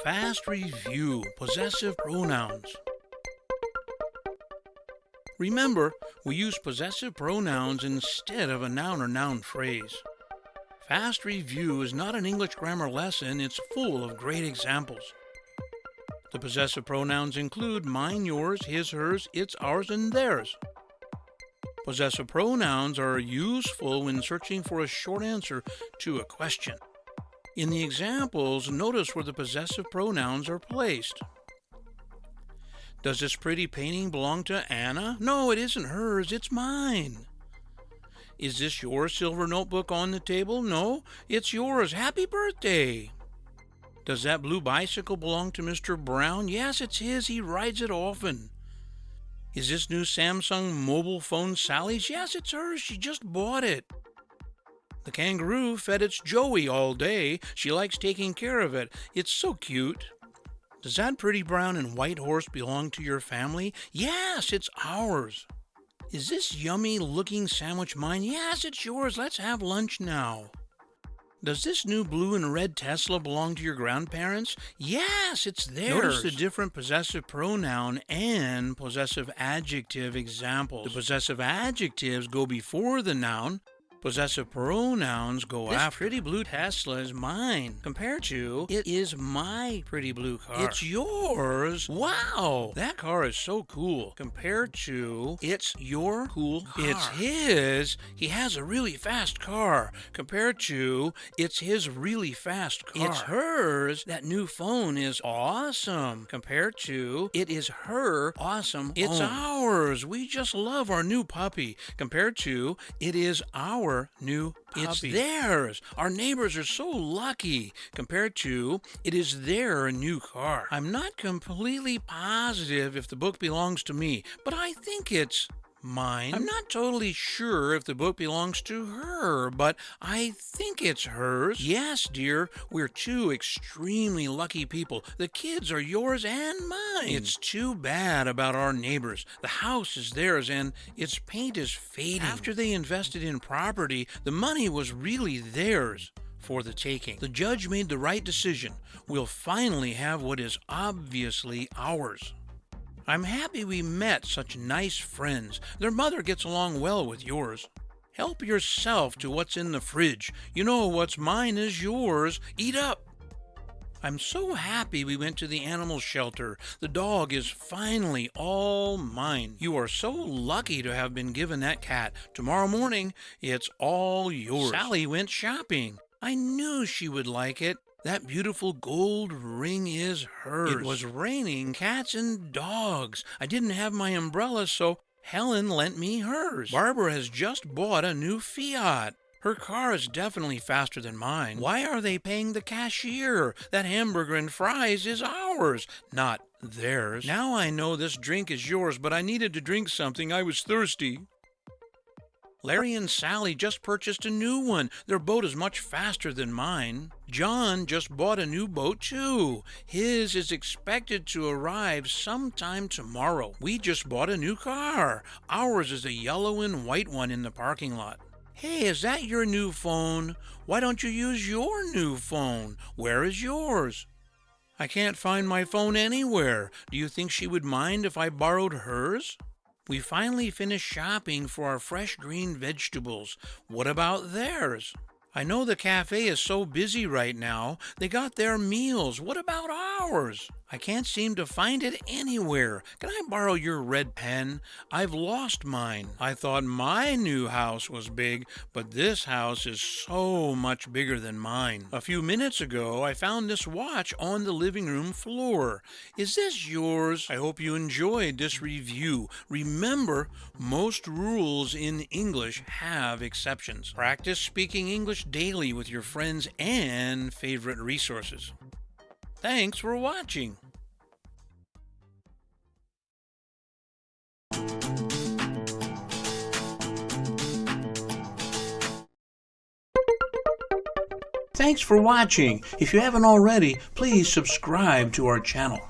Fast review, possessive pronouns. Remember, we use possessive pronouns instead of a noun or noun phrase. Fast review is not an English grammar lesson, it's full of great examples. The possessive pronouns include mine, yours, his, hers, its, ours, and theirs. Possessive pronouns are useful when searching for a short answer to a question. In the examples, notice where the possessive pronouns are placed. Does this pretty painting belong to Anna? No, it isn't hers, it's mine. Is this your silver notebook on the table? No, it's yours. Happy birthday! Does that blue bicycle belong to Mr. Brown? Yes, it's his. He rides it often. Is this new Samsung mobile phone Sally's? Yes, it's hers. She just bought it. The kangaroo fed its Joey all day. She likes taking care of it. It's so cute. Does that pretty brown and white horse belong to your family? Yes, it's ours. Is this yummy-looking sandwich mine? Yes, it's yours. Let's have lunch now. Does this new blue and red Tesla belong to your grandparents? Yes, it's theirs. Notice the different possessive pronoun and possessive adjective examples. The possessive adjectives go before the noun. Possessive pronouns go after. This pretty blue Tesla is mine, compared to, it is my pretty blue car. It's yours. Wow, that car is so cool, compared to, it's your cool car. It's his. He has a really fast car, compared to, it's his really fast car. It's hers. That new phone is awesome, compared to, it is her awesome phone. It's ours. We just love our new puppy, compared to, it is our new puppy. It's theirs. Our neighbors are so lucky, compared to, it is their new car. I'm not completely positive if the book belongs to me, but I think it's mine. I'm not totally sure if the book belongs to her, but I think it's hers. Yes, dear, we're two extremely lucky people. The kids are yours and mine. It's too bad about our neighbors. The house is theirs and its paint is fading. After they invested in property, the money was really theirs for the taking. The judge made the right decision. We'll finally have what is obviously ours. I'm happy we met such nice friends. Their mother gets along well with yours. Help yourself to what's in the fridge. You know what's mine is yours. Eat up. I'm so happy we went to the animal shelter. The dog is finally all mine. You are so lucky to have been given that cat. Tomorrow morning, it's all yours. Sally went shopping. I knew she would like it. That beautiful gold ring is hers. It was raining cats and dogs. I didn't have my umbrella, so Helen lent me hers. Barbara has just bought a new Fiat. Her car is definitely faster than mine. Why are they paying the cashier? That hamburger and fries is ours, not theirs. Now I know this drink is yours, but I needed to drink something. I was thirsty. Larry and Sally just purchased a new one. Their boat is much faster than mine. John just bought a new boat too. His is expected to arrive sometime tomorrow. We just bought a new car. Ours is a yellow and white one in the parking lot. Hey, is that your new phone? Why don't you use your new phone? Where is yours? I can't find my phone anywhere. Do you think she would mind if I borrowed hers? We finally finished shopping for our fresh green vegetables. What about theirs? I know the cafe is so busy right now. They got their meals. What about ours? I can't seem to find it anywhere. Can I borrow your red pen? I've lost mine. I thought my new house was big, but this house is so much bigger than mine. A few minutes ago, I found this watch on the living room floor. Is this yours? I hope you enjoyed this review. Remember, most rules in English have exceptions. Practice speaking English daily with your friends and favorite resources. Thanks for watching. Thanks for watching. If you haven't already, please subscribe to our channel.